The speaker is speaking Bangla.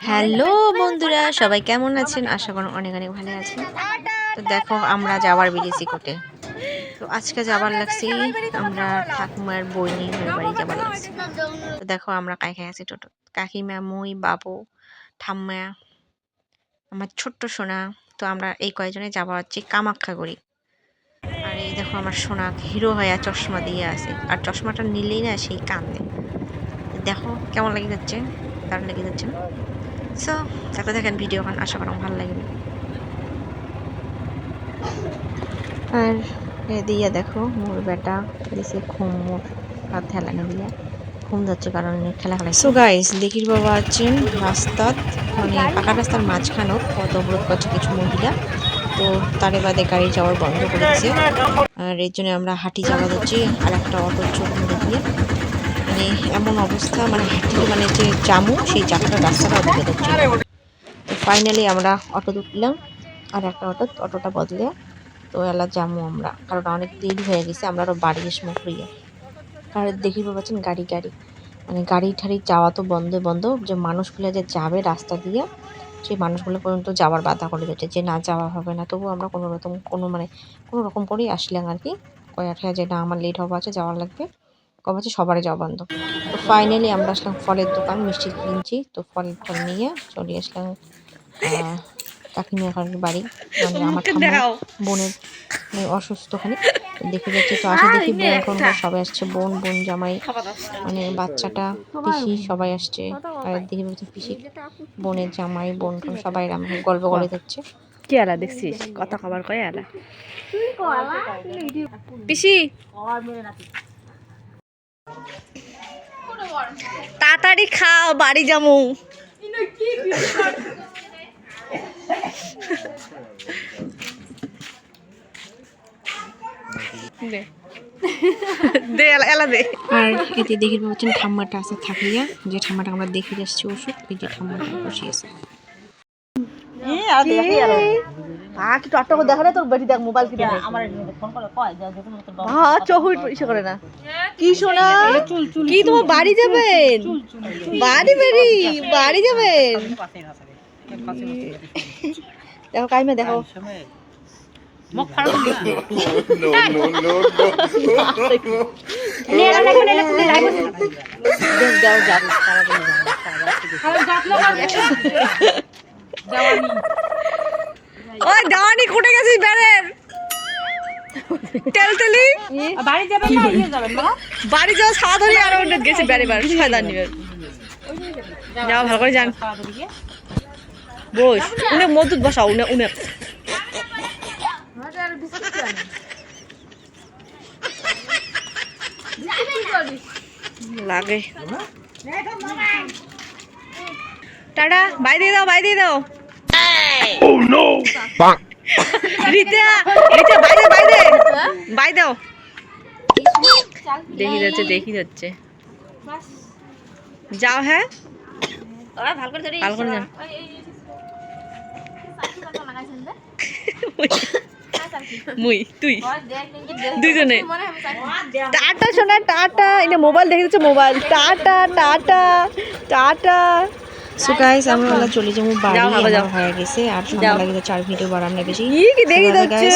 হ্যালো বন্ধুরা, সবাই কেমন আছেন? আশা করি অনেক অনেক ভালো আছেন। তো দেখো আমরা যাবার বেরিয়েছি কোটে। তো আজকে যাবার লাগছি আমরা ঠাকুমার বইনির বাড়ি যাবার লাগছি। তো দেখো আমরা কাই খাই আছি টোটো, কাকিমা, মুই, বাবু, ঠাম্মা, আমার ছোট্ট সোনা। তো আমরা এই কয়েকজনে যাওয়া হচ্ছে কামাখ্যাগুড়ি। আর এই দেখো আমার সোনা হিরো হয়ে চশমা দিয়ে আছে, আর চশমাটা নিলেই না সেই কান্দে। দেখো কেমন লেগে যাচ্ছে, দারুণ লেগে যাচ্ছে না? সো যাতে দেখেন ভিডিওখান, আশা করি ভালো লাগবে। আর দিয়ে দেখো মোর বেটা দিছে ঘুম, মোর হাত হেলানো দিয়া ঘুম যাচ্ছে, কারণ খেলা খেলা। সো গাইস দেখির বাবা আছেন রাস্তাত, মানে পাকা রাস্তার মাঝখানেও পথ অবরোধ করছে কিছু মহিলা। তো তারে বাদে গাড়ি যাওয়ার বন্ধ করে দিচ্ছে, আর এর জন্য আমরা হাঁটি যাওয়া যাচ্ছি আর একটা অটোর চোখ মুড়ে দিয়ে। মানে এমন অবস্থা, মানে হাঁটি মানে যে জামু সেই জামটা রাস্তাটা অবরোধ হচ্ছে। তো ফাইনালি আমরা অটো উঠলাম, আর একটা অটোটা বদলে তো এলা যামু আমরা, কারণ অনেক দেরি হয়ে গেছে, আমরা আরো বাড়ি এসে মুখরিয়ে। আর দেখিতে পাচ্ছেন গাড়ি গাড়ি, মানে গাড়ি ঠাড়ি যাওয়া তো বন্ধ বন্ধ, যে মানুষগুলো যে যাবে রাস্তা দিয়ে সেই মানুষগুলো পর্যন্ত যাওয়ার বাধা করে দিচ্ছে, যে না যাওয়া হবে না। তবু আমরা কোনো রকম করেই আসলাম আর কি। কয়েকটা যে না আমার লেট হওয়া আছে, যাওয়ার লাগবে, কবে আছে সবারই যাওয়া বন্ধ। তো ফাইনালি আমরা আসলাম ফলের দোকান, মিষ্টি কিনছি। তো ফল নিয়ে চলে আসলাম কাকিমার বাড়ি, মানে আমার ঠাম্মার বোনের অসুস্থ খানি দেখে যাচ্ছে। তো আসে দেখি বোন টোনরা সবাই আসছে, বোন জামাই, মানে বাচ্চাটা, পিসি সবাই আসছে। আর দেখে যাচ্ছে পিসি বোনের জামাই, বোন টোন সবাই আমাকে গল্প করে যাচ্ছে। কি আলা দেখছিস কথা খবর কয় আলা পিসি তাড়াতাড়ি খাও, বাড়ি যামু। দে এলা দে। আর এতে দেখে পাচ্ছেন ঠাম্মাটা আছে থাকিয়া, যে ঠাম্মাটা আমরা দেখে যাচ্ছি ওষুধ, এই যে ঠাম্মাটা বসিয়েছে। কি শোনা, কি তোমার বাড়ি যাবেন? বাড়ি যাবেন? দেখো কাইমে দেখো, ওই দেওয়ানি কুটে গেছিস বেড়ের তেলতেলি। বাড়ি যাবেন না ইয়ে যাবেন না? বাড়ি যাওয়া সাদা ধরে আর গেছে বেড়ে বেড়ে ছয়দান নিবেন। যাও ভালো করে যান, বস উনি মধুত বসাও, উনি লাগে। টাটা, বাই দিয়ে দাও, বাই দিয়ে দাও। Oh no! রিতা বাই দাও। দেখি যাচ্ছে যাও। হ্যাঁ ভালো করে যান। মুই তুই দুইজনে টাটা শোনা, টাটা। এটা মোবাইল দেখে দিচ্ছে, mobile tata tata tata. So guys আমরা চলে যাবো বাড়ি, হয়ে গেছে আর সময় লাগে 4 ভিডিও বাড়ানো বেশি। কি দেখি যাচ্ছে।